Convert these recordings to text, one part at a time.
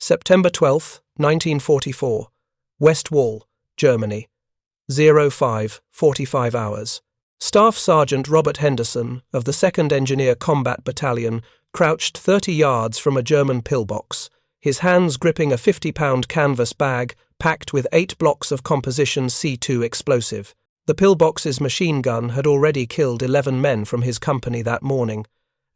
September 12th, 1944, West Wall, Germany, 05:45 hours. Staff Sergeant Robert Henderson of the Second Engineer Combat Battalion crouched 30 yards from a German pillbox, his hands gripping a 50-pound canvas bag packed with 8 blocks of composition C2 explosive. The pillbox's machine gun had already killed 11 men from his company that morning,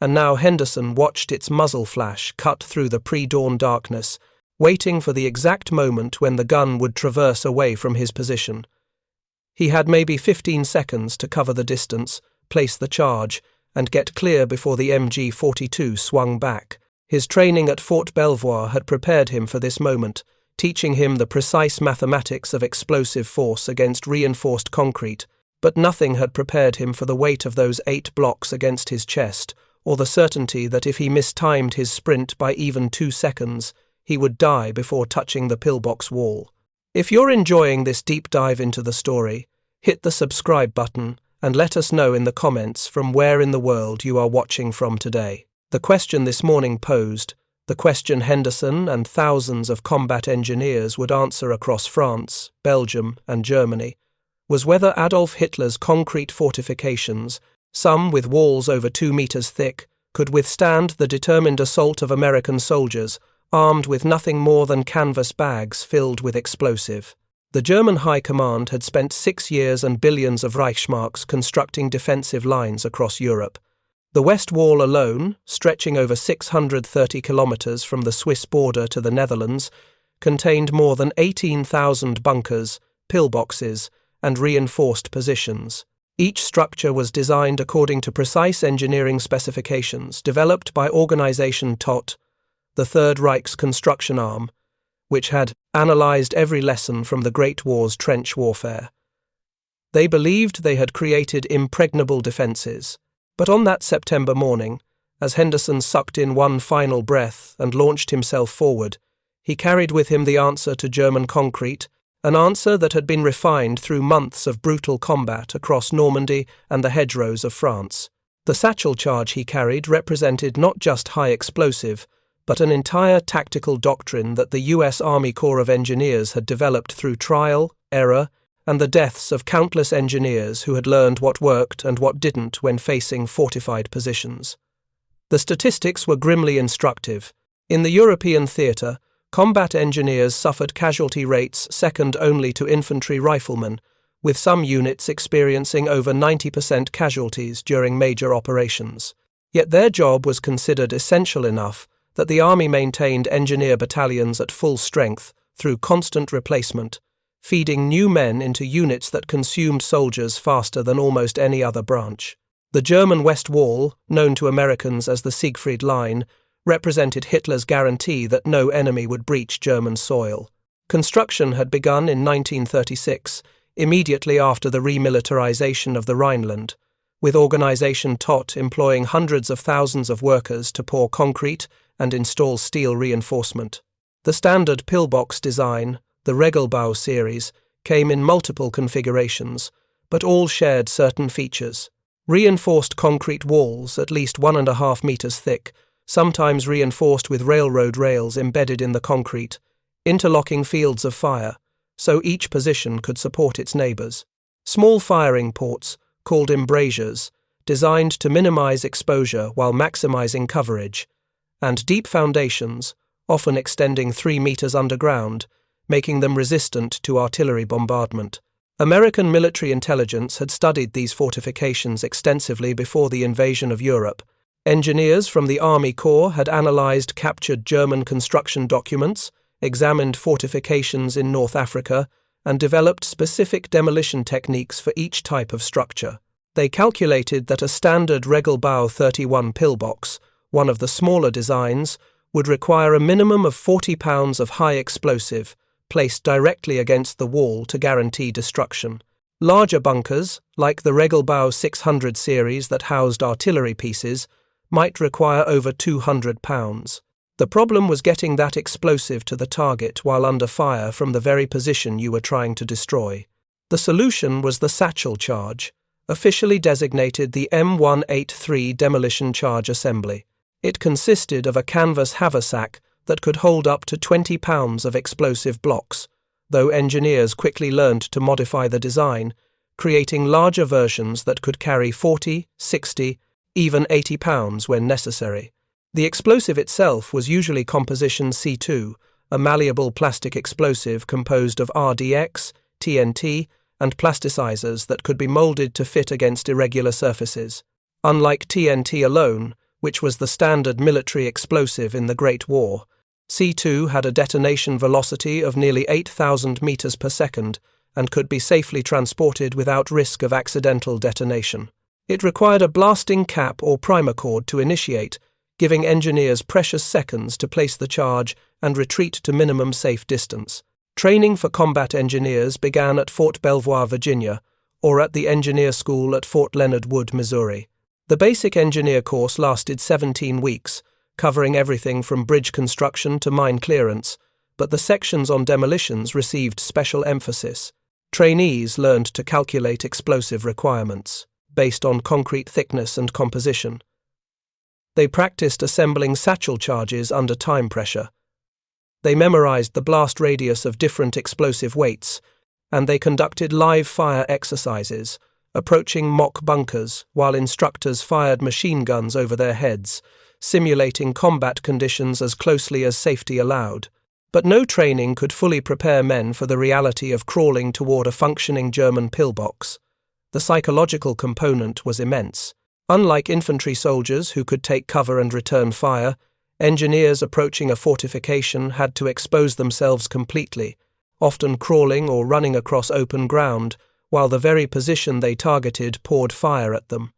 and now Henderson watched its muzzle flash cut through the pre-dawn darkness, waiting for the exact moment when the gun would traverse away from his position. He had maybe 15 seconds to cover the distance, place the charge, and get clear before the MG-42 swung back. His training at Fort Belvoir had prepared him for this moment, teaching him the precise mathematics of explosive force against reinforced concrete, but nothing had prepared him for the weight of those 8 blocks against his chest, or the certainty that if he mistimed his sprint by even 2 seconds, he would die before touching the pillbox wall. If you're enjoying this deep dive into the story, hit the subscribe button and let us know in the comments from where in the world you are watching from today. The question this morning posed, the question Henderson and thousands of combat engineers would answer across France, Belgium, and Germany, was whether Adolf Hitler's concrete fortifications, some with walls over 2 meters thick, could withstand the determined assault of American soldiers, armed with nothing more than canvas bags filled with explosive. The German High Command had spent 6 years and billions of Reichsmarks constructing defensive lines across Europe. The West Wall alone, stretching over 630 kilometers from the Swiss border to the Netherlands, contained more than 18,000 bunkers, pillboxes, and reinforced positions. Each structure was designed according to precise engineering specifications developed by Organisation Todt, the Third Reich's construction arm, which had analysed every lesson from the Great War's trench warfare. They believed they had created impregnable defences, but on that September morning, as Henderson sucked in one final breath and launched himself forward, he carried with him the answer to German concrete, an answer that had been refined through months of brutal combat across Normandy and the hedgerows of France. The Satchel charge he carried represented not just high explosive, but an entire tactical doctrine that the US Army Corps of Engineers had developed through trial, error, and the deaths of countless engineers who had learned what worked and what didn't when facing fortified positions. The statistics were grimly instructive. In the European theatre, combat engineers suffered casualty rates second only to infantry riflemen, with some units experiencing over 90% casualties during major operations. Yet their job was considered essential enough that the Army maintained engineer battalions at full strength through constant replacement, feeding new men into units that consumed soldiers faster than almost any other branch. The German West Wall, known to Americans as the Siegfried Line, represented Hitler's guarantee that no enemy would breach German soil. Construction had begun in 1936, immediately after the remilitarization of the Rhineland, with Organisation Todt employing hundreds of thousands of workers to pour concrete and install steel reinforcement. The standard pillbox design, the Regelbau series, came in multiple configurations, but all shared certain features. Reinforced concrete walls, at least 1.5 meters thick, sometimes reinforced with railroad rails embedded in the concrete, interlocking fields of fire, so each position could support its neighbours. Small firing ports, called embrasures, designed to minimize exposure while maximizing coverage, and deep foundations, often extending 3 meters underground, making them resistant to artillery bombardment. American military intelligence had studied these fortifications extensively before the invasion of Europe. Engineers from the Army Corps had analyzed captured German construction documents, examined fortifications in North Africa, and developed specific demolition techniques for each type of structure. They calculated that a standard Regelbau 31 pillbox, one of the smaller designs, would require a minimum of 40 pounds of high explosive, placed directly against the wall to guarantee destruction. Larger bunkers, like the Regelbau 600 series that housed artillery pieces, might require over 200 pounds. The problem was getting that explosive to the target while under fire from the very position you were trying to destroy. The solution was the Satchel charge, officially designated the M183 Demolition Charge Assembly. It consisted of a canvas haversack that could hold up to 20 pounds of explosive blocks, though engineers quickly learned to modify the design, creating larger versions that could carry 40, 60, even 80 pounds when necessary. The explosive itself was usually composition C2, a malleable plastic explosive composed of RDX, TNT, and plasticizers that could be molded to fit against irregular surfaces. Unlike TNT alone, which was the standard military explosive in the Great War, C2 had a detonation velocity of nearly 8,000 meters per second and could be safely transported without risk of accidental detonation. It required a blasting cap or primer cord to initiate, giving engineers precious seconds to place the charge and retreat to minimum safe distance. Training for combat engineers began at Fort Belvoir, Virginia, or at the Engineer School at Fort Leonard Wood, Missouri. The basic engineer course lasted 17 weeks, covering everything from bridge construction to mine clearance, but the sections on demolitions received special emphasis. Trainees learned to calculate explosive requirements, based on concrete thickness and composition. They practiced assembling satchel charges under time pressure. They memorized the blast radius of different explosive weights, and they conducted live fire exercises, approaching mock bunkers while instructors fired machine guns over their heads, simulating combat conditions as closely as safety allowed. But no training could fully prepare men for the reality of crawling toward a functioning German pillbox. The psychological component was immense. Unlike infantry soldiers who could take cover and return fire, engineers approaching a fortification had to expose themselves completely, often crawling or running across open ground, while the very position they targeted poured fire at them.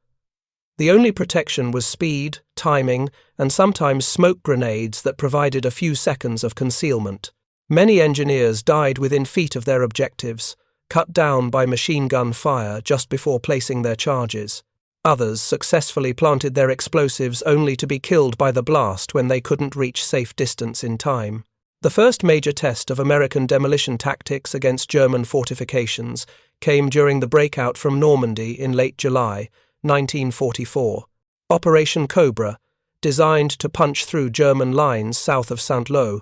The only protection was speed, timing, and sometimes smoke grenades that provided a few seconds of concealment. Many engineers died within feet of their objectives, cut down by machine gun fire just before placing their charges. Others successfully planted their explosives only to be killed by the blast when they couldn't reach safe distance in time. The first major test of American demolition tactics against German fortifications came during the breakout from Normandy in late July 1944. Operation Cobra, designed to punch through German lines south of Saint-Lô,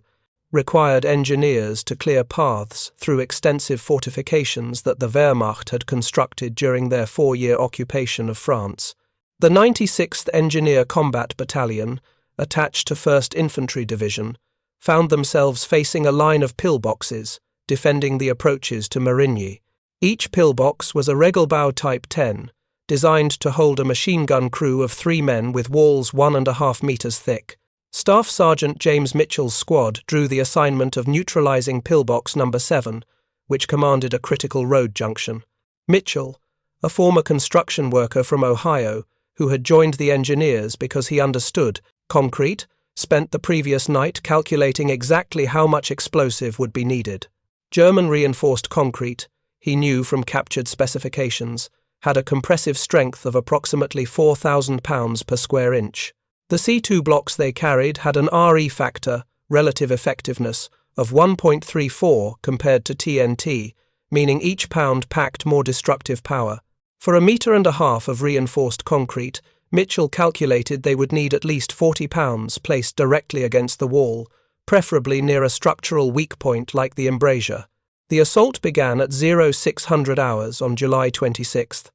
required engineers to clear paths through extensive fortifications that the Wehrmacht had constructed during their 4-year occupation of France. The 96th Engineer Combat Battalion, attached to 1st Infantry Division, found themselves facing a line of pillboxes, defending the approaches to Marigny. Each pillbox was a Regelbau Type 10, designed to hold a machine gun crew of 3 men with walls 1.5 meters thick. Staff Sergeant James Mitchell's squad drew the assignment of neutralizing pillbox number 7, which commanded a critical road junction. Mitchell, a former construction worker from Ohio, who had joined the engineers because he understood concrete, spent the previous night calculating exactly how much explosive would be needed. German reinforced concrete, he knew from captured specifications, had a compressive strength of approximately 4,000 pounds per square inch. The C2 blocks they carried had an RE factor, relative effectiveness, of 1.34 compared to TNT, meaning each pound packed more destructive power. For 1.5 meters of reinforced concrete, Mitchell calculated they would need at least 40 pounds placed directly against the wall, preferably near a structural weak point like the embrasure. The assault began at 0600 hours on July 26th.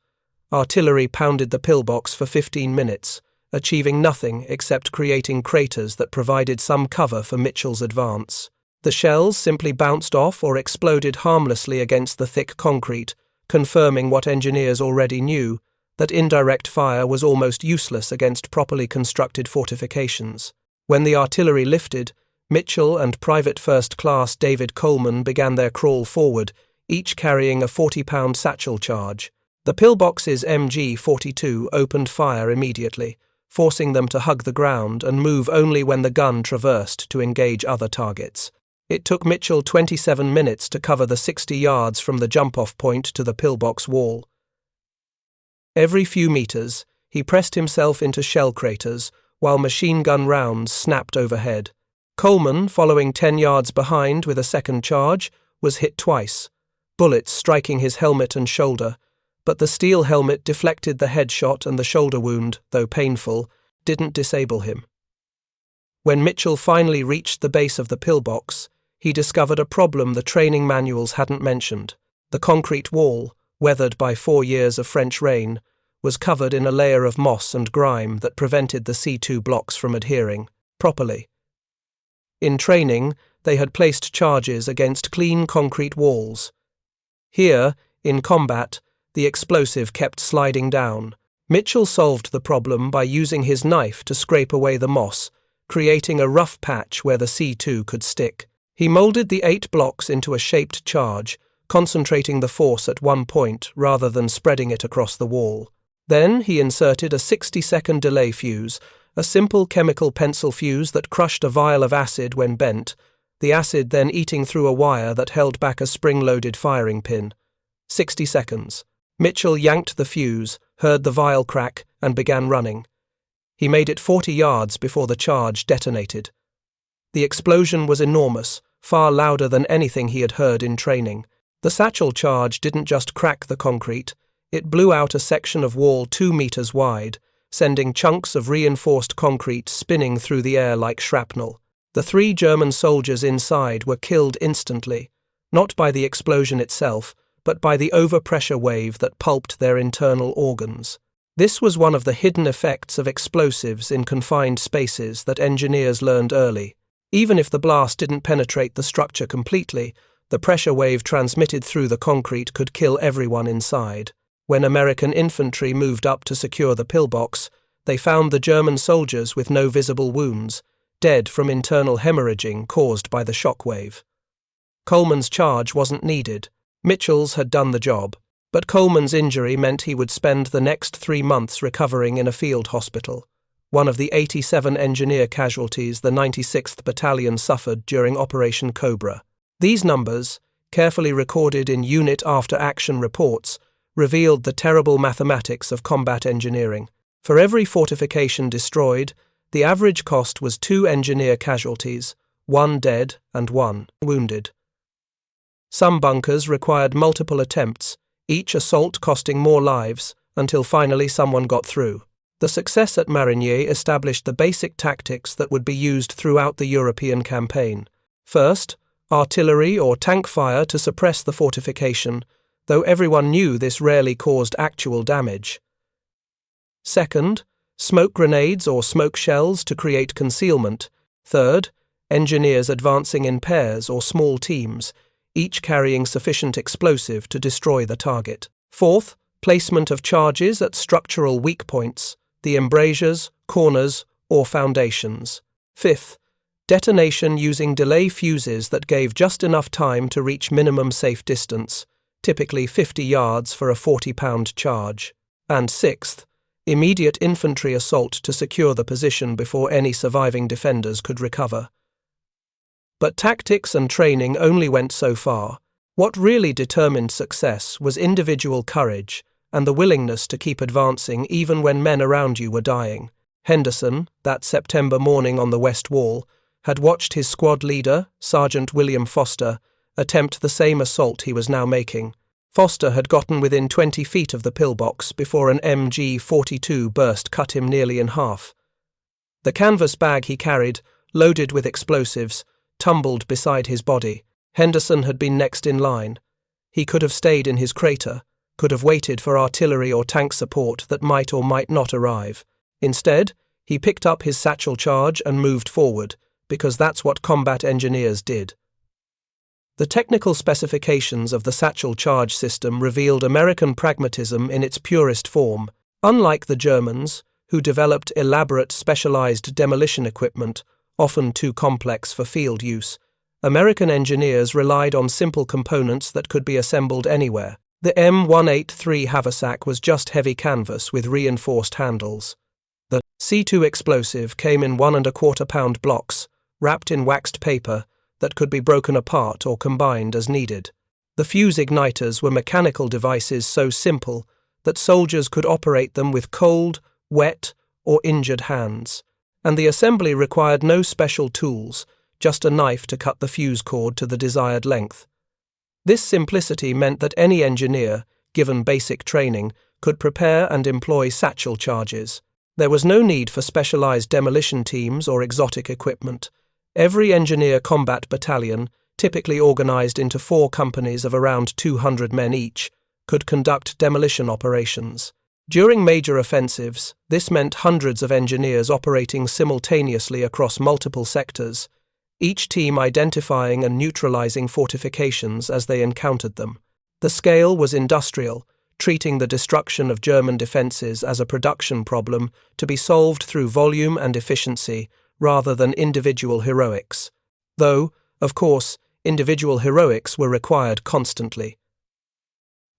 Artillery pounded the pillbox for 15 minutes, achieving nothing except creating craters that provided some cover for Mitchell's advance. The shells simply bounced off or exploded harmlessly against the thick concrete, confirming what engineers already knew, that indirect fire was almost useless against properly constructed fortifications. When the artillery lifted, Mitchell and Private First Class David Coleman began their crawl forward, each carrying a 40-pound satchel charge. The pillbox's MG-42 opened fire immediately, forcing them to hug the ground and move only when the gun traversed to engage other targets. It took Mitchell 27 minutes to cover the 60 yards from the jump-off point to the pillbox wall. Every few meters, he pressed himself into shell craters while machine gun rounds snapped overhead. Coleman, following 10 yards behind with a second charge, was hit twice, bullets striking his helmet and shoulder, but the steel helmet deflected the headshot and the shoulder wound, though painful, didn't disable him. When Mitchell finally reached the base of the pillbox, he discovered a problem the training manuals hadn't mentioned. The concrete wall, weathered by 4 years of French rain, was covered in a layer of moss and grime that prevented the C2 blocks from adhering properly. In training, they had placed charges against clean concrete walls. Here, in combat, the explosive kept sliding down. Mitchell solved the problem by using his knife to scrape away the moss, creating a rough patch where the C2 could stick. He molded the 8 blocks into a shaped charge, concentrating the force at one point rather than spreading it across the wall. Then he inserted a 60-second delay fuse, a simple chemical pencil fuse that crushed a vial of acid when bent, the acid then eating through a wire that held back a spring-loaded firing pin. 60 seconds. Mitchell yanked the fuse, heard the vial crack, and began running. He made it 40 yards before the charge detonated. The explosion was enormous, far louder than anything he had heard in training. The Satchel charge didn't just crack the concrete, it blew out a section of wall 2 meters wide, sending chunks of reinforced concrete spinning through the air like shrapnel. The 3 German soldiers inside were killed instantly, not by the explosion itself, but by the overpressure wave that pulped their internal organs. This was one of the hidden effects of explosives in confined spaces that engineers learned early. Even if the blast didn't penetrate the structure completely, the pressure wave transmitted through the concrete could kill everyone inside. When American infantry moved up to secure the pillbox, they found the German soldiers with no visible wounds, dead from internal hemorrhaging caused by the shock wave. Coleman's charge wasn't needed. Mitchell's had done the job, but Coleman's injury meant he would spend the next 3 months recovering in a field hospital, one of the 87 engineer casualties the 96th Battalion suffered during Operation Cobra. These numbers, carefully recorded in unit after-action reports, revealed the terrible mathematics of combat engineering. For every fortification destroyed, the average cost was 2 engineer casualties, 1 dead and 1 wounded. Some bunkers required multiple attempts, each assault costing more lives, until finally someone got through. The success at Marigny established the basic tactics that would be used throughout the European campaign. First, artillery or tank fire to suppress the fortification, though everyone knew this rarely caused actual damage. Second, smoke grenades or smoke shells to create concealment. Third, engineers advancing in pairs or small teams, each carrying sufficient explosive to destroy the target. Fourth, placement of charges at structural weak points, the embrasures, corners, or foundations. Fifth, detonation using delay fuses that gave just enough time to reach minimum safe distance, typically 50 yards for a 40-pound charge. And sixth, immediate infantry assault to secure the position before any surviving defenders could recover. But tactics and training only went so far. What really determined success was individual courage and the willingness to keep advancing even when men around you were dying. Henderson, that September morning on the West Wall, had watched his squad leader, Sergeant William Foster, attempt the same assault he was now making. Foster had gotten within 20 feet of the pillbox before an MG-42 burst cut him nearly in half. The canvas bag he carried, loaded with explosives, tumbled beside his body. Henderson had been next in line. He could have stayed in his crater, could have waited for artillery or tank support that might or might not arrive. Instead, he picked up his satchel charge and moved forward, because that's what combat engineers did. The technical specifications of the satchel charge system revealed American pragmatism in its purest form. Unlike the Germans, who developed elaborate specialized demolition equipment, often too complex for field use, American engineers relied on simple components that could be assembled anywhere. The M183 haversack was just heavy canvas with reinforced handles. The C2 explosive came in 1¼ pound blocks, wrapped in waxed paper, that could be broken apart or combined as needed. The fuse igniters were mechanical devices so simple that soldiers could operate them with cold, wet, or injured hands, and the assembly required no special tools, just a knife to cut the fuse cord to the desired length. This simplicity meant that any engineer, given basic training, could prepare and employ satchel charges. There was no need for specialized demolition teams or exotic equipment. Every engineer combat battalion, typically organized into 4 companies of around 200 men each, could conduct demolition operations. During major offensives, this meant hundreds of engineers operating simultaneously across multiple sectors, each team identifying and neutralizing fortifications as they encountered them. The scale was industrial, treating the destruction of German defenses as a production problem to be solved through volume and efficiency rather than individual heroics. Though, of course, individual heroics were required constantly.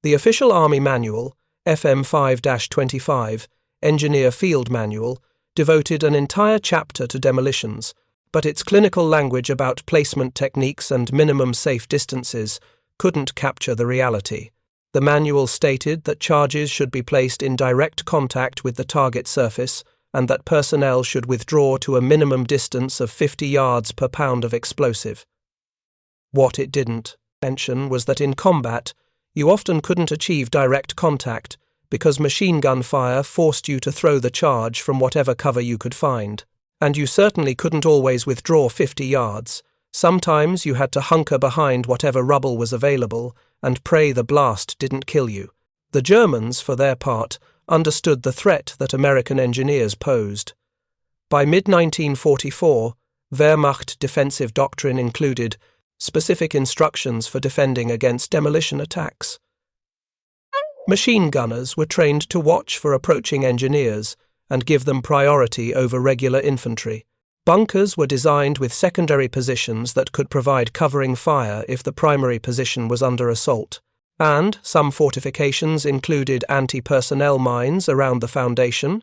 The official Army Manual, FM 5-25, Engineer Field Manual, devoted an entire chapter to demolitions, but its clinical language about placement techniques and minimum safe distances couldn't capture the reality. The manual stated that charges should be placed in direct contact with the target surface and that personnel should withdraw to a minimum distance of 50 yards per pound of explosive. What it didn't mention was that in combat, you often couldn't achieve direct contact because machine gun fire forced you to throw the charge from whatever cover you could find. And you certainly couldn't always withdraw 50 yards. Sometimes you had to hunker behind whatever rubble was available and pray the blast didn't kill you. The Germans, for their part, understood the threat that American engineers posed. By mid-1944, Wehrmacht defensive doctrine included specific instructions for defending against demolition attacks. Machine gunners were trained to watch for approaching engineers and give them priority over regular infantry. Bunkers were designed with secondary positions that could provide covering fire if the primary position was under assault. And some fortifications included anti-personnel mines around the foundation,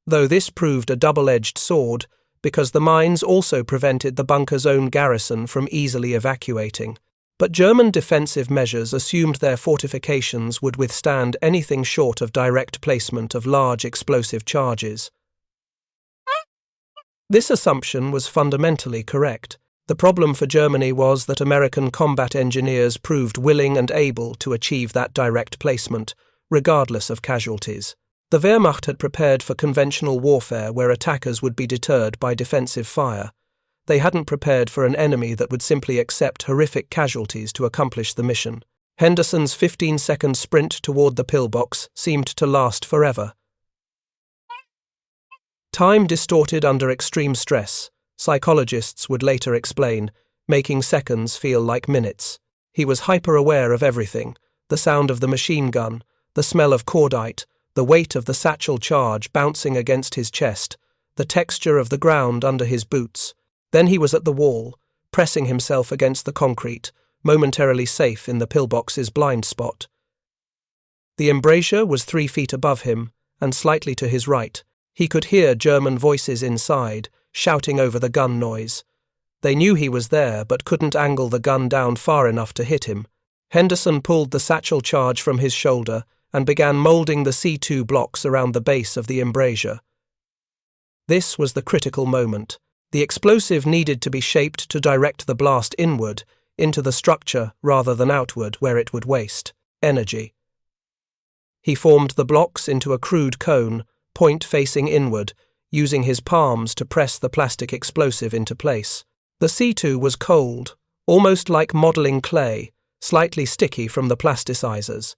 though this proved a double-edged sword because the mines also prevented the bunker's own garrison from easily evacuating. But German defensive measures assumed their fortifications would withstand anything short of direct placement of large explosive charges. This assumption was fundamentally correct. The problem for Germany was that American combat engineers proved willing and able to achieve that direct placement, regardless of casualties. The Wehrmacht had prepared for conventional warfare where attackers would be deterred by defensive fire. They hadn't prepared for an enemy that would simply accept horrific casualties to accomplish the mission. Henderson's 15-second sprint toward the pillbox seemed to last forever. Time distorted under extreme stress, psychologists would later explain, making seconds feel like minutes. He was hyper-aware of everything: the sound of the machine gun, the smell of cordite, the weight of the satchel charge bouncing against his chest, the texture of the ground under his boots. Then he was at the wall, pressing himself against the concrete, momentarily safe in the pillbox's blind spot. The embrasure was 3 feet above him, and slightly to his right. He could hear German voices inside, shouting over the gun noise. They knew he was there, but couldn't angle the gun down far enough to hit him. Henderson pulled the satchel charge from his shoulder and began moulding the C2 blocks around the base of the embrasure. This was the critical moment. The explosive needed to be shaped to direct the blast inward, into the structure rather than outward where it would waste energy. He formed the blocks into a crude cone, point facing inward, using his palms to press the plastic explosive into place. The C2 was cold, almost like modelling clay, slightly sticky from the plasticizers.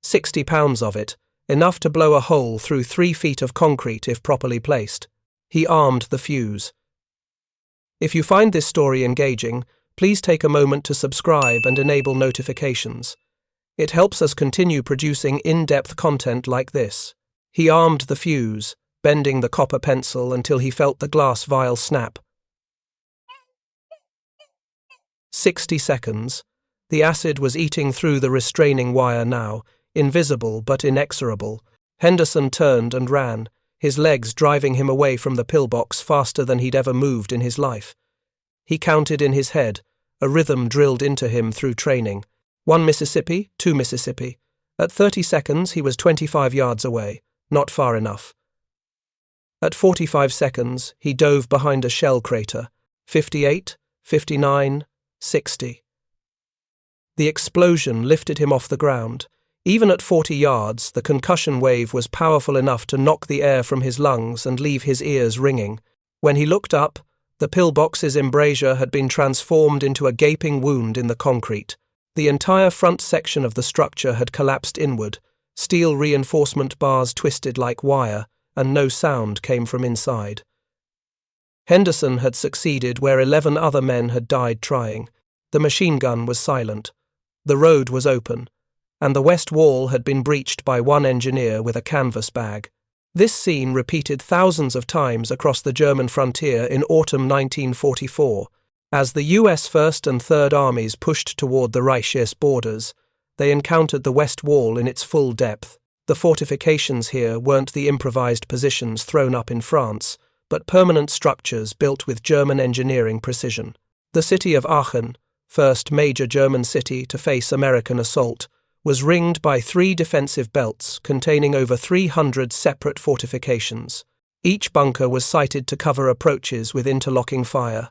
60 pounds of it, enough to blow a hole through 3 feet of concrete if properly placed. He armed the fuse. If you find this story engaging, please take a moment to subscribe and enable notifications. It helps us continue producing in-depth content like this. He armed the fuse, bending the copper pencil until he felt the glass vial snap. 60 seconds. The acid was eating through the restraining wire now, invisible but inexorable. Henderson turned and ran, his legs driving him away from the pillbox faster than he'd ever moved in his life. He counted in his head, a rhythm drilled into him through training. 1 Mississippi, 2 Mississippi. At 30 seconds, he was 25 yards away, not far enough. At 45 seconds, he dove behind a shell crater. 58, 59, 60. The explosion lifted him off the ground. Even at 40 yards, the concussion wave was powerful enough to knock the air from his lungs and leave his ears ringing. When he looked up, the pillbox's embrasure had been transformed into a gaping wound in the concrete. The entire front section of the structure had collapsed inward, steel reinforcement bars twisted like wire, and no sound came from inside. Henderson had succeeded where 11 other men had died trying. The machine gun was silent. The road was open, and the west wall had been breached by one engineer with a canvas bag. This scene repeated thousands of times across the German frontier in autumn 1944. As the US 1st and 3rd Armies pushed toward the Reich's borders, they encountered the west wall in its full depth. The fortifications here weren't the improvised positions thrown up in France, but permanent structures built with German engineering precision. The city of Aachen, first major German city to face American assault, was ringed by 3 defensive belts containing over 300 separate fortifications. Each bunker was sited to cover approaches with interlocking fire.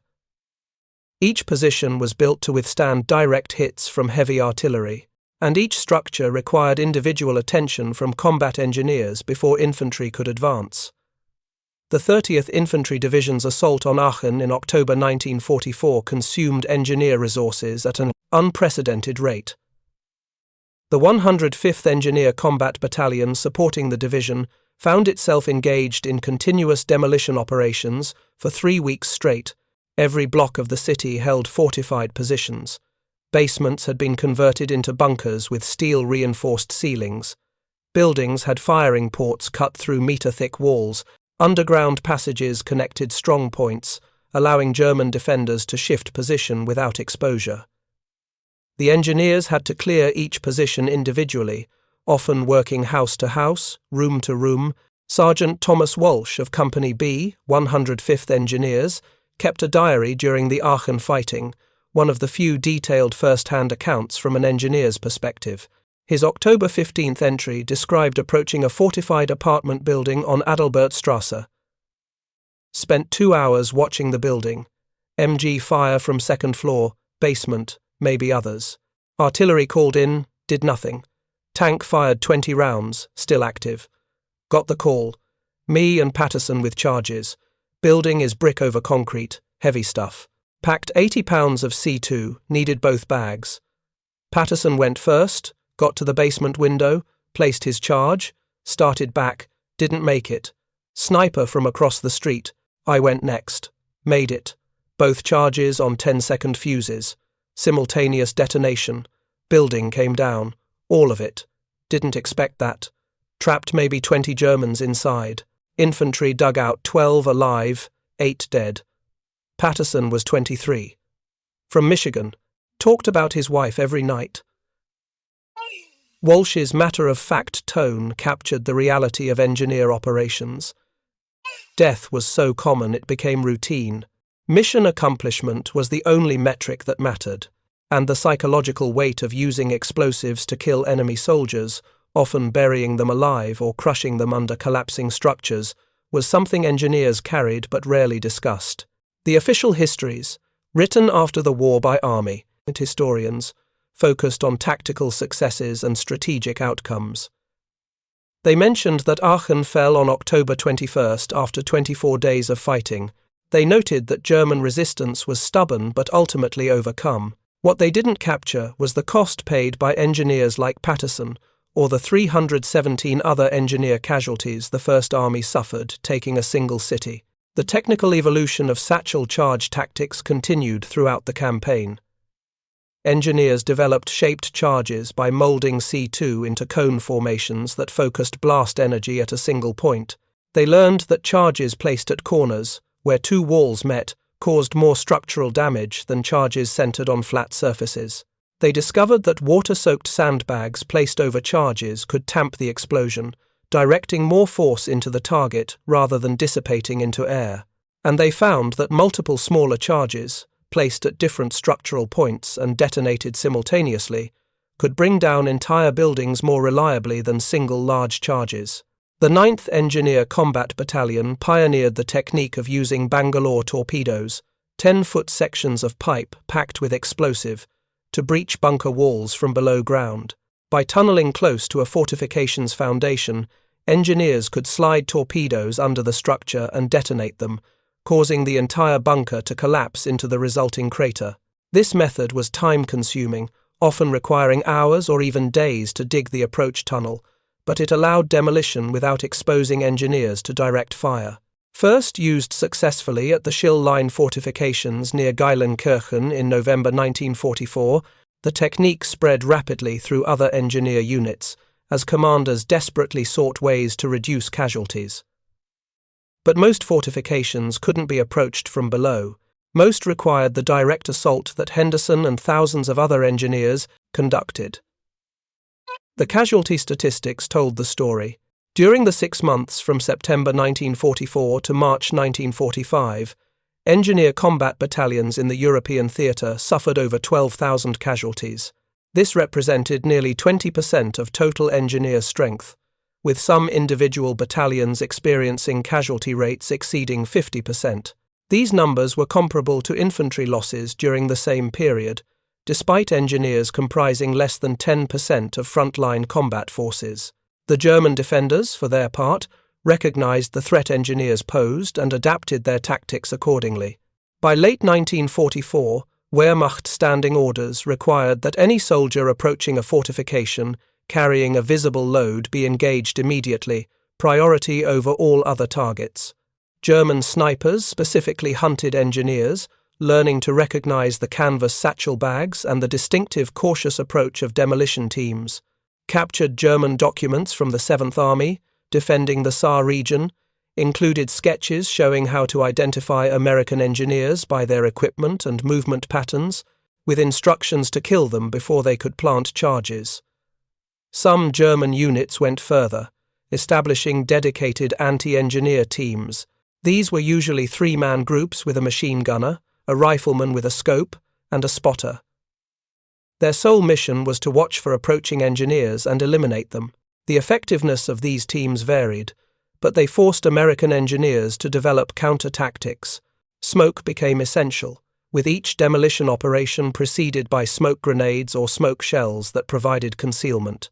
Each position was built to withstand direct hits from heavy artillery, and each structure required individual attention from combat engineers before infantry could advance. The 30th Infantry Division's assault on Aachen in October 1944 consumed engineer resources at an unprecedented rate. The 105th Engineer Combat Battalion supporting the division found itself engaged in continuous demolition operations for 3 weeks straight. Every block of the city held fortified positions. Basements had been converted into bunkers with steel-reinforced ceilings. Buildings had firing ports cut through meter-thick walls. Underground passages connected strong points, allowing German defenders to shift position without exposure. The engineers had to clear each position individually, often working house to house, room to room. Sergeant Thomas Walsh of Company B, 105th Engineers, kept a diary during the Aachen fighting, one of the few detailed first-hand accounts from an engineer's perspective. His October 15th entry described approaching a fortified apartment building on Adalbertstrasse. Spent 2 hours watching the building. MG fire from second floor, basement, maybe others. Artillery called in, did nothing. Tank fired 20 rounds, still active. Got the call. Me and Patterson with charges. Building is brick over concrete, heavy stuff. Packed 80 pounds of C2, needed both bags. Patterson went first, got to the basement window, placed his charge, started back, didn't make it. Sniper from across the street. I went next. Made it. Both charges on 10-second fuses. Simultaneous detonation. Building came down. All of it. Didn't expect that. Trapped maybe 20 Germans inside. Infantry dug out 12 alive, 8 dead. Patterson was 23. From Michigan. Talked about his wife every night. Walsh's matter-of-fact tone captured the reality of engineer operations. Death was so common it became routine. Mission accomplishment was the only metric that mattered, and the psychological weight of using explosives to kill enemy soldiers, often burying them alive or crushing them under collapsing structures, was something engineers carried but rarely discussed. The official histories, written after the war by Army historians, focused on tactical successes and strategic outcomes. They mentioned that Aachen fell on October 21st after 24 days of fighting. They noted that German resistance was stubborn but ultimately overcome. What they didn't capture was the cost paid by engineers like Patterson, or the 317 other engineer casualties the First Army suffered taking a single city. The technical evolution of Satchel charge tactics continued throughout the campaign. Engineers developed shaped charges by molding C2 into cone formations that focused blast energy at a single point. They learned that charges placed at corners, where 2 walls met, caused more structural damage than charges centered on flat surfaces. They discovered that water-soaked sandbags placed over charges could tamp the explosion, directing more force into the target rather than dissipating into air. And they found that multiple smaller charges, placed at different structural points and detonated simultaneously, could bring down entire buildings more reliably than single large charges. The 9th Engineer Combat Battalion pioneered the technique of using Bangalore torpedoes, 10-foot sections of pipe packed with explosive, to breach bunker walls from below ground. By tunneling close to a fortifications foundation, engineers could slide torpedoes under the structure and detonate them, causing the entire bunker to collapse into the resulting crater. This method was time-consuming, often requiring hours or even days to dig the approach tunnel, but it allowed demolition without exposing engineers to direct fire. First used successfully at the Schill Line fortifications near Geilenkirchen in November 1944, the technique spread rapidly through other engineer units, as commanders desperately sought ways to reduce casualties. But most fortifications couldn't be approached from below. Most required the direct assault that Henderson and thousands of other engineers conducted. The casualty statistics told the story. During the 6 months from September 1944 to March 1945, engineer combat battalions in the European theatre suffered over 12,000 casualties. This represented nearly 20% of total engineer strength, with some individual battalions experiencing casualty rates exceeding 50%. These numbers were comparable to infantry losses during the same period, despite engineers comprising less than 10% of frontline combat forces. The German defenders, for their part, recognized the threat engineers posed and adapted their tactics accordingly. By late 1944, Wehrmacht standing orders required that any soldier approaching a fortification carrying a visible load be engaged immediately, priority over all other targets. German snipers specifically hunted engineers, learning to recognize the canvas satchel bags and the distinctive cautious approach of demolition teams. Captured German documents from the 7th Army, defending the Saar region, included sketches showing how to identify American engineers by their equipment and movement patterns, with instructions to kill them before they could plant charges. Some German units went further, establishing dedicated anti-engineer teams. These were usually 3-man groups with a machine gunner, a rifleman with a scope, and a spotter. Their sole mission was to watch for approaching engineers and eliminate them. The effectiveness of these teams varied, but they forced American engineers to develop counter-tactics. Smoke became essential, with each demolition operation preceded by smoke grenades or smoke shells that provided concealment.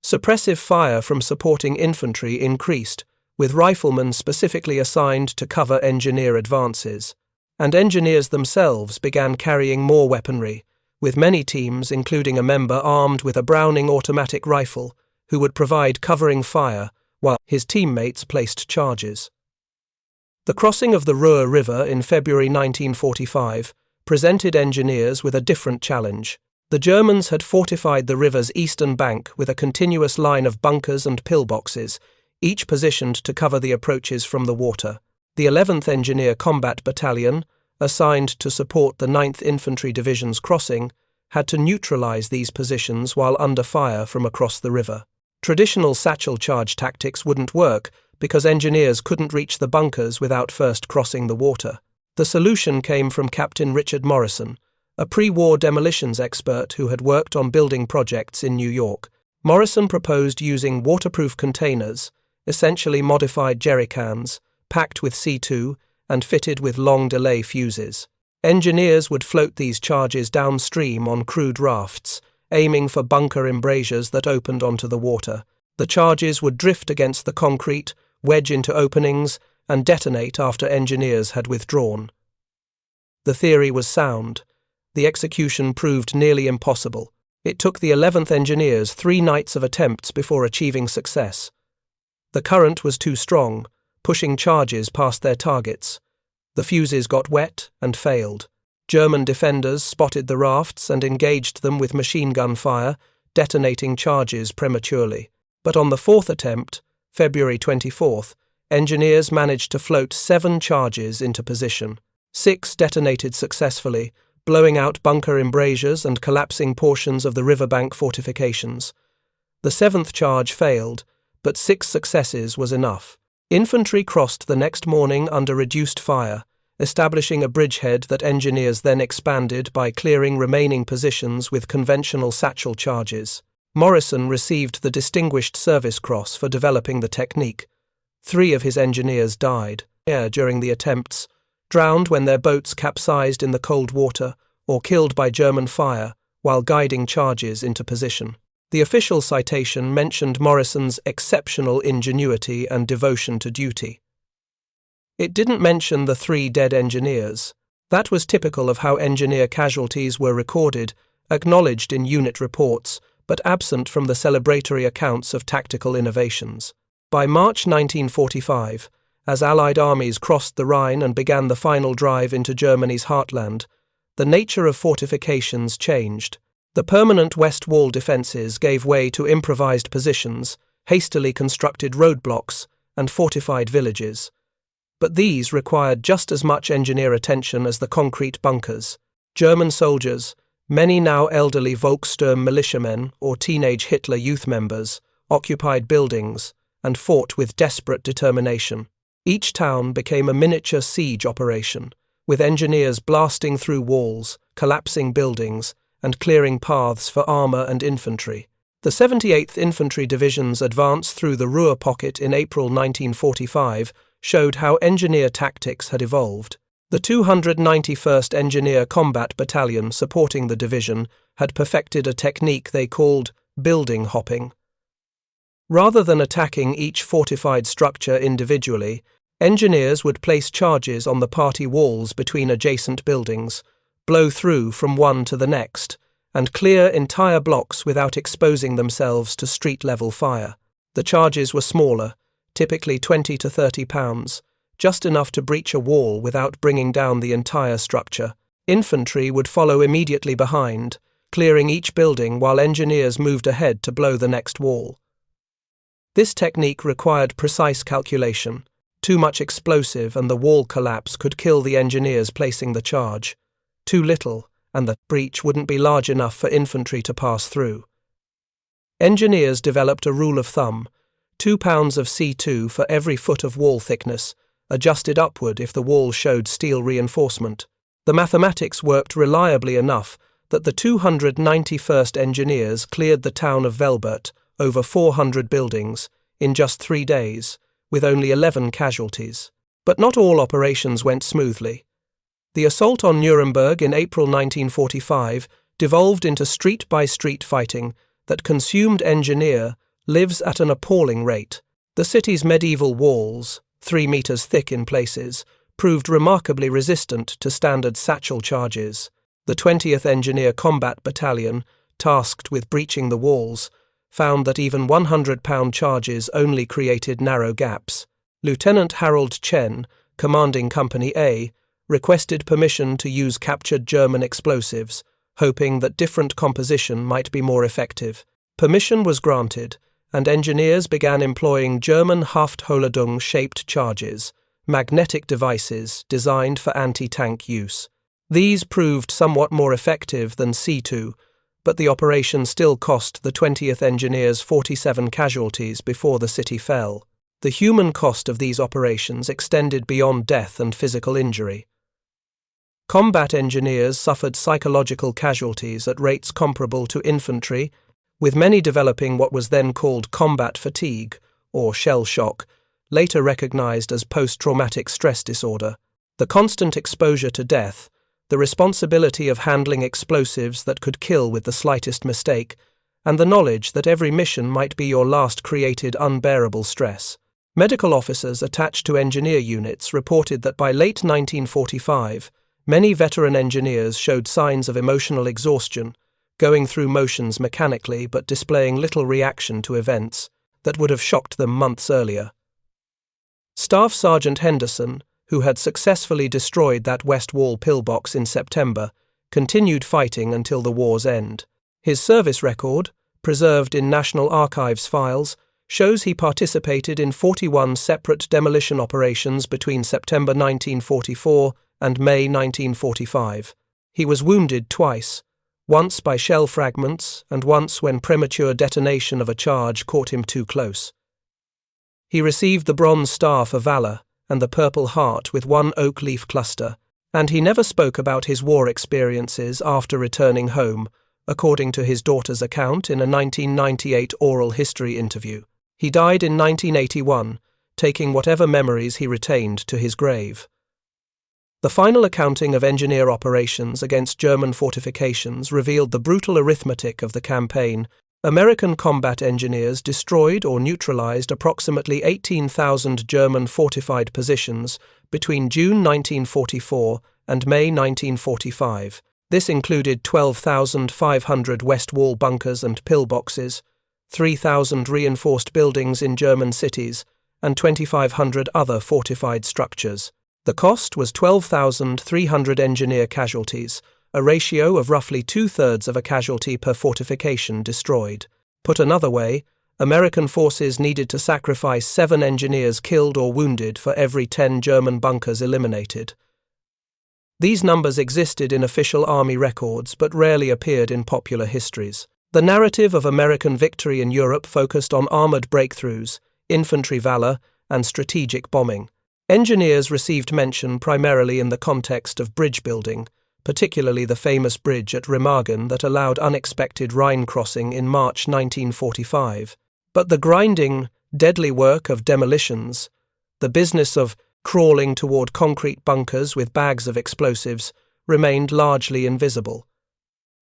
Suppressive fire from supporting infantry increased, with riflemen specifically assigned to cover engineer advances. And engineers themselves began carrying more weaponry, with many teams including a member armed with a Browning automatic rifle who would provide covering fire while his teammates placed charges. The crossing of the Ruhr River in February 1945 presented engineers with a different challenge. The Germans had fortified the river's eastern bank with a continuous line of bunkers and pillboxes, each positioned to cover the approaches from the water. The 11th Engineer Combat Battalion, assigned to support the 9th Infantry Division's crossing, had to neutralize these positions while under fire from across the river. Traditional satchel charge tactics wouldn't work because engineers couldn't reach the bunkers without first crossing the water. The solution came from Captain Richard Morrison, a pre-war demolitions expert who had worked on building projects in New York. Morrison proposed using waterproof containers, essentially modified jerrycans, packed with C2 and fitted with long-delay fuses. Engineers would float these charges downstream on crude rafts, aiming for bunker embrasures that opened onto the water. The charges would drift against the concrete, wedge into openings, and detonate after engineers had withdrawn. The theory was sound. The execution proved nearly impossible. It took the 11th Engineers 3 nights of attempts before achieving success. The current was too strong, pushing charges past their targets. The fuses got wet and failed. German defenders spotted the rafts and engaged them with machine gun fire, detonating charges prematurely. But on the 4th attempt, February 24th, engineers managed to float 7 charges into position. 6 detonated successfully, blowing out bunker embrasures and collapsing portions of the riverbank fortifications. The 7th charge failed, but 6 successes was enough. Infantry crossed the next morning under reduced fire, establishing a bridgehead that engineers then expanded by clearing remaining positions with conventional satchel charges. Morrison received the Distinguished Service Cross for developing the technique. 3 of his engineers died during the attempts, drowned when their boats capsized in the cold water, or killed by German fire while guiding charges into position. The official citation mentioned Morrison's exceptional ingenuity and devotion to duty. It didn't mention the 3 dead engineers. That was typical of how engineer casualties were recorded, acknowledged in unit reports, but absent from the celebratory accounts of tactical innovations. By March 1945, as Allied armies crossed the Rhine and began the final drive into Germany's heartland, the nature of fortifications changed. The permanent west wall defences gave way to improvised positions, hastily constructed roadblocks, and fortified villages. But these required just as much engineer attention as the concrete bunkers. German soldiers, many now elderly Volkssturm militiamen or teenage Hitler Youth members, occupied buildings and fought with desperate determination. Each town became a miniature siege operation, with engineers blasting through walls, collapsing buildings, and clearing paths for armour and infantry. The 78th Infantry Division's advance through the Ruhr pocket in April 1945 showed how engineer tactics had evolved. The 291st Engineer Combat Battalion supporting the division had perfected a technique they called building hopping. Rather than attacking each fortified structure individually, engineers would place charges on the party walls between adjacent buildings, blow through from one to the next, and clear entire blocks without exposing themselves to street-level fire. The charges were smaller, typically 20 to 30 pounds, just enough to breach a wall without bringing down the entire structure. Infantry would follow immediately behind, clearing each building while engineers moved ahead to blow the next wall. This technique required precise calculation. Too much explosive and the wall collapse could kill the engineers placing the charge. Too little, and the breach wouldn't be large enough for infantry to pass through. Engineers developed a rule of thumb: 2 pounds of C2 for every foot of wall thickness, adjusted upward if the wall showed steel reinforcement. The mathematics worked reliably enough that the 291st Engineers cleared the town of Velbert, over 400 buildings, in just 3 days, with only 11 casualties. But not all operations went smoothly. The assault on Nuremberg in April 1945 devolved into street-by-street fighting that consumed engineer lives at an appalling rate. The city's medieval walls, 3 meters thick in places, proved remarkably resistant to standard Satchel charges. The 20th Engineer Combat Battalion, tasked with breaching the walls, found that even 100-pound charges only created narrow gaps. Lieutenant Harold Chen, commanding Company A, requested permission to use captured German explosives, hoping that different composition might be more effective. Permission was granted, and engineers began employing German Haftholedung-shaped charges, magnetic devices designed for anti-tank use. These proved somewhat more effective than C2, but the operation still cost the 20th Engineers 47 casualties before the city fell. The human cost of these operations extended beyond death and physical injury. Combat engineers suffered psychological casualties at rates comparable to infantry, with many developing what was then called combat fatigue, or shell shock, later recognized as post-traumatic stress disorder. The constant exposure to death, the responsibility of handling explosives that could kill with the slightest mistake, and the knowledge that every mission might be your last created unbearable stress. Medical officers attached to engineer units reported that by late 1945, many veteran engineers showed signs of emotional exhaustion, going through motions mechanically but displaying little reaction to events that would have shocked them months earlier. Staff Sergeant Henderson, who had successfully destroyed that West Wall pillbox in September, continued fighting until the war's end. His service record, preserved in National Archives files, shows he participated in 41 separate demolition operations between September 1944 and May 1945. He was wounded twice, once by shell fragments and once when premature detonation of a charge caught him too close. He received the Bronze Star for Valor and the Purple Heart with 1 oak leaf cluster, and he never spoke about his war experiences after returning home, according to his daughter's account in a 1998 oral history interview. He died in 1981, taking whatever memories he retained to his grave. The final accounting of engineer operations against German fortifications revealed the brutal arithmetic of the campaign American combat engineers destroyed or neutralized approximately 18,000 German fortified positions between June 1944 and May 1945. This included 12,500 west wall bunkers and pillboxes, 3,000 reinforced buildings in German cities, and 2,500 other fortified structures. The cost was 12,300 engineer casualties, a ratio of roughly 2/3 of a casualty per fortification destroyed. Put another way, American forces needed to sacrifice 7 engineers killed or wounded for every 10 German bunkers eliminated. These numbers existed in official army records but rarely appeared in popular histories. The narrative of American victory in Europe focused on armored breakthroughs, infantry valor, and strategic bombing. Engineers received mention primarily in the context of bridge building, particularly the famous bridge at Remagen that allowed unexpected Rhine crossing in March 1945. But the grinding, deadly work of demolitions, the business of crawling toward concrete bunkers with bags of explosives, remained largely invisible.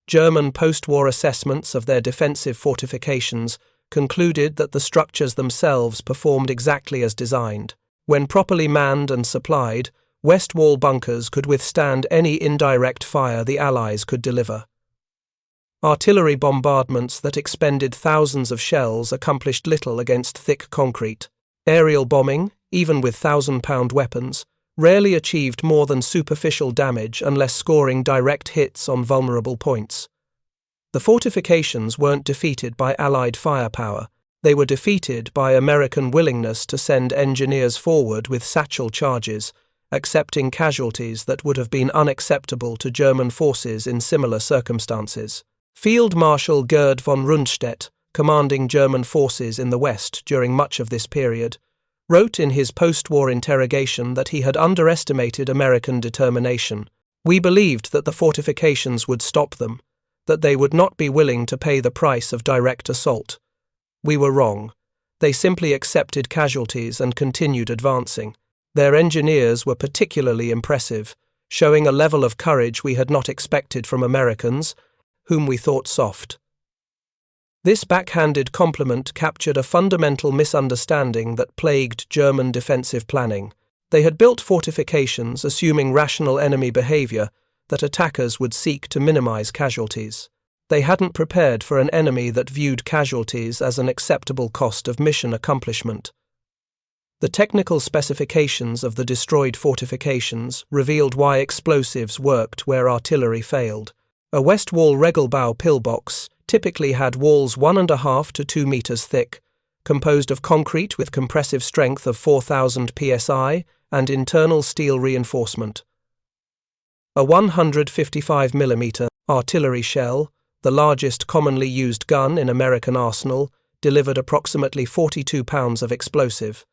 German post-war assessments of their defensive fortifications concluded that the structures themselves performed exactly as designed. When properly manned and supplied, West Wall bunkers could withstand any indirect fire the Allies could deliver. Artillery bombardments that expended thousands of shells accomplished little against thick concrete. Aerial bombing, even with 1,000-pound weapons, rarely achieved more than superficial damage unless scoring direct hits on vulnerable points. The fortifications weren't defeated by Allied firepower. They were defeated by American willingness to send engineers forward with Satchel charges, accepting casualties that would have been unacceptable to German forces in similar circumstances. Field Marshal Gerd von Rundstedt, commanding German forces in the West during much of this period, wrote in his post-war interrogation that he had underestimated American determination. "We believed that the fortifications would stop them, that they would not be willing to pay the price of direct assault. We were wrong. They simply accepted casualties and continued advancing. Their engineers were particularly impressive, showing a level of courage we had not expected from Americans, whom we thought soft." This backhanded compliment captured a fundamental misunderstanding that plagued German defensive planning. They had built fortifications assuming rational enemy behavior, that attackers would seek to minimize casualties. They hadn't prepared for an enemy that viewed casualties as an acceptable cost of mission accomplishment. The technical specifications of the destroyed fortifications revealed why explosives worked where artillery failed. A West Wall Regelbau pillbox typically had walls 1.5 to 2 meters thick, composed of concrete with compressive strength of 4,000 psi and internal steel reinforcement. A 155mm artillery shell, the largest commonly used gun in American arsenal, delivered approximately 42 pounds of explosive.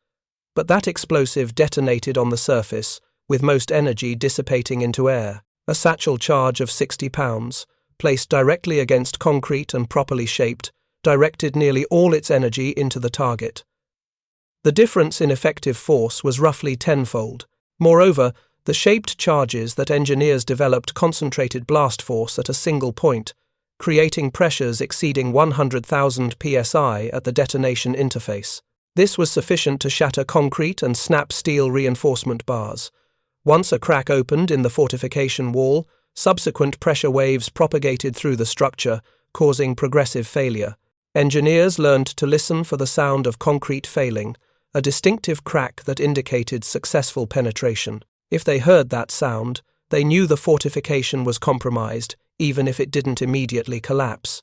But that explosive detonated on the surface, with most energy dissipating into air. A satchel charge of 60 pounds, placed directly against concrete and properly shaped, directed nearly all its energy into the target. The difference in effective force was roughly tenfold. Moreover, the shaped charges that engineers developed concentrated blast force at a single point, creating pressures exceeding 100,000 psi at the detonation interface. This was sufficient to shatter concrete and snap steel reinforcement bars. Once a crack opened in the fortification wall, subsequent pressure waves propagated through the structure, causing progressive failure. Engineers learned to listen for the sound of concrete failing, a distinctive crack that indicated successful penetration. If they heard that sound, they knew the fortification was compromised, even if it didn't immediately collapse.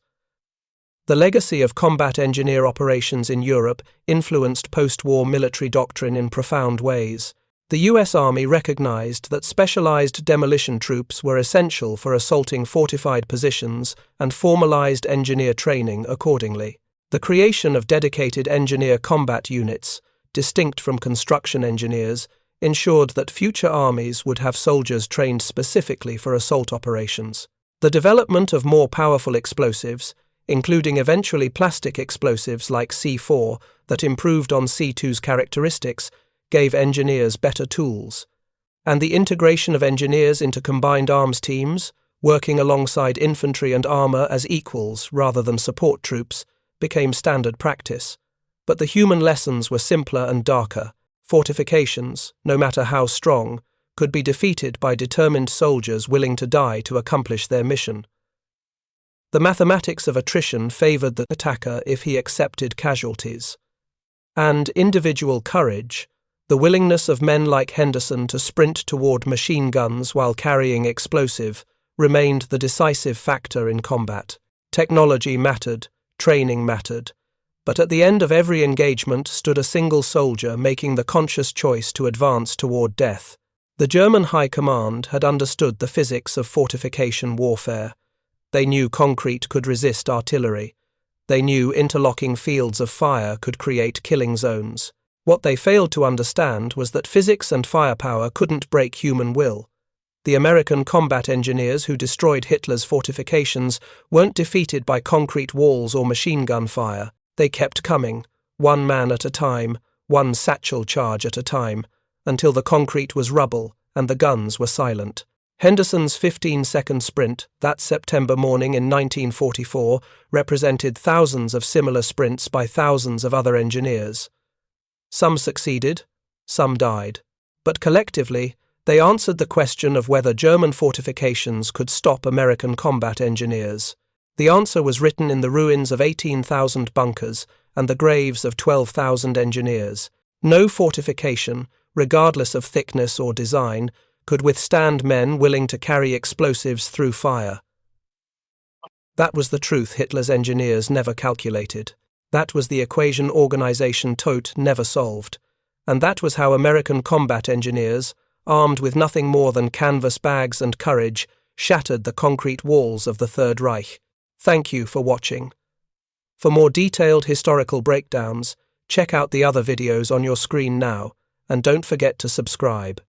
The legacy of combat engineer operations in Europe influenced post-war military doctrine in profound ways. The U.S. Army recognized that specialized demolition troops were essential for assaulting fortified positions and formalized engineer training accordingly. The creation of dedicated engineer combat units, distinct from construction engineers, ensured that future armies would have soldiers trained specifically for assault operations. The development of more powerful explosives, including eventually plastic explosives like C4 that improved on C2's characteristics, gave engineers better tools. And the integration of engineers into combined arms teams, working alongside infantry and armor as equals rather than support troops, became standard practice. But the human lessons were simpler and darker. Fortifications, no matter how strong, could be defeated by determined soldiers willing to die to accomplish their mission. The mathematics of attrition favored the attacker if he accepted casualties. And individual courage, the willingness of men like Henderson to sprint toward machine guns while carrying explosive, remained the decisive factor in combat. Technology mattered, training mattered, but at the end of every engagement stood a single soldier making the conscious choice to advance toward death. The German High Command had understood the physics of fortification warfare. They knew concrete could resist artillery. They knew interlocking fields of fire could create killing zones. What they failed to understand was that physics and firepower couldn't break human will. The American combat engineers who destroyed Hitler's fortifications weren't defeated by concrete walls or machine gun fire. They kept coming, one man at a time, one satchel charge at a time, until the concrete was rubble and the guns were silent. Henderson's 15-second sprint that September morning in 1944 represented thousands of similar sprints by thousands of other engineers. Some succeeded, some died, but collectively, they answered the question of whether German fortifications could stop American combat engineers. The answer was written in the ruins of 18,000 bunkers and the graves of 12,000 engineers. No fortification, regardless of thickness or design, could withstand men willing to carry explosives through fire. That was the truth Hitler's engineers never calculated. That was the equation Organization Todt never solved. And that was how American combat engineers, armed with nothing more than canvas bags and courage, shattered the concrete walls of the Third Reich. Thank you for watching. For more detailed historical breakdowns, check out the other videos on your screen now, and don't forget to subscribe.